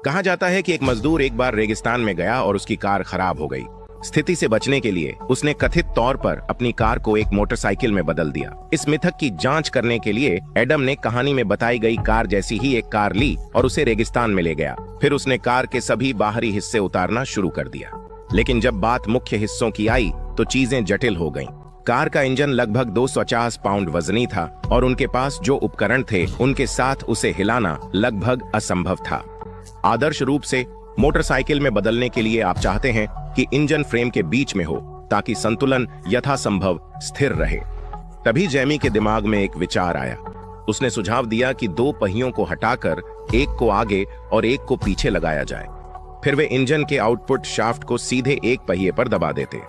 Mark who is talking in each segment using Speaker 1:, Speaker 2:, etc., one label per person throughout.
Speaker 1: कहा जाता है कि एक मजदूर एक बार रेगिस्तान में गया और उसकी कार खराब हो गई। स्थिति से बचने के लिए उसने कथित तौर पर अपनी कार को एक मोटरसाइकिल में बदल दिया। इस मिथक की जांच करने के लिए एडम ने कहानी में बताई गई कार जैसी ही एक कार ली और उसे रेगिस्तान में ले गया। फिर उसने कार के सभी बाहरी हिस्से उतारना शुरू कर दिया। लेकिन जब बात मुख्य हिस्सों की आई तो चीजें जटिल हो गईं। कार का इंजन लगभग 250 पाउंड वजनी था और उनके पास जो उपकरण थे उनके साथ उसे हिलाना लगभग असंभव था। आदर्श रूप से मोटरसाइकिल में बदलने के लिए आप चाहते हैं कि इंजन फ्रेम के बीच में हो ताकि संतुलन यथासंभव स्थिर रहे। तभी जेमी के दिमाग में एक विचार आया। उसने सुझाव दिया कि दो पहियों को हटाकर एक को आगे और एक को पीछे लगाया जाए। फिर वे इंजन के आउटपुट शाफ्ट को सीधे एक पहिए पर दबा देते।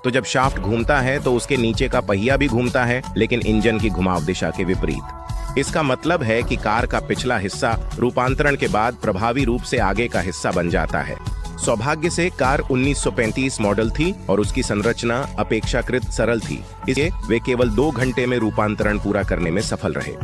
Speaker 1: तो जब शाफ्ट घूमता है तो उसके नीचे का पहिया भी घूमता है, लेकिन इंजन की घुमाव दिशा के विपरीत। इसका मतलब है कि कार का पिछला हिस्सा रूपांतरण के बाद प्रभावी रूप से आगे का हिस्सा बन जाता है। सौभाग्य से कार 1935 मॉडल थी और उसकी संरचना अपेक्षाकृत सरल थी, इसलिए वे केवल 2 घंटे में रूपांतरण पूरा करने में सफल रहे।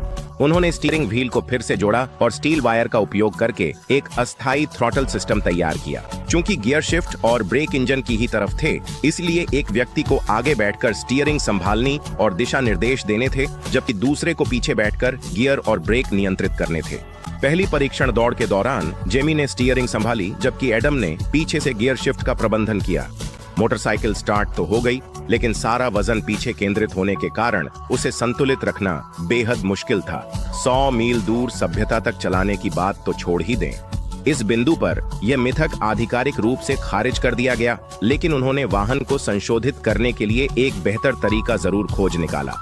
Speaker 1: उन्होंने स्टीयरिंग व्हील को फिर से जोड़ा और स्टील वायर का उपयोग करके एक अस्थायी थ्रॉटल सिस्टम तैयार किया। चूंकि गियर शिफ्ट और ब्रेक इंजन की ही तरफ थे, इसलिए एक व्यक्ति को आगे बैठकर स्टीयरिंग संभालनी और दिशा निर्देश देने थे, जबकि दूसरे को पीछे बैठकर गियर और ब्रेक नियंत्रित करने थे। पहली परीक्षण दौड़ के दौरान जेमी ने स्टीयरिंग संभाली, जबकि एडम ने पीछे से गियर शिफ्ट का प्रबंधन किया। मोटरसाइकिल स्टार्ट तो हो गई, लेकिन सारा वजन पीछे केंद्रित होने के कारण उसे संतुलित रखना बेहद मुश्किल था। 100 मील दूर सभ्यता तक चलाने की बात तो छोड़ ही दें। इस बिंदु पर यह मिथक आधिकारिक रूप से खारिज कर दिया गया, लेकिन उन्होंने वाहन को संशोधित करने के लिए एक बेहतर तरीका जरूर खोज निकाला।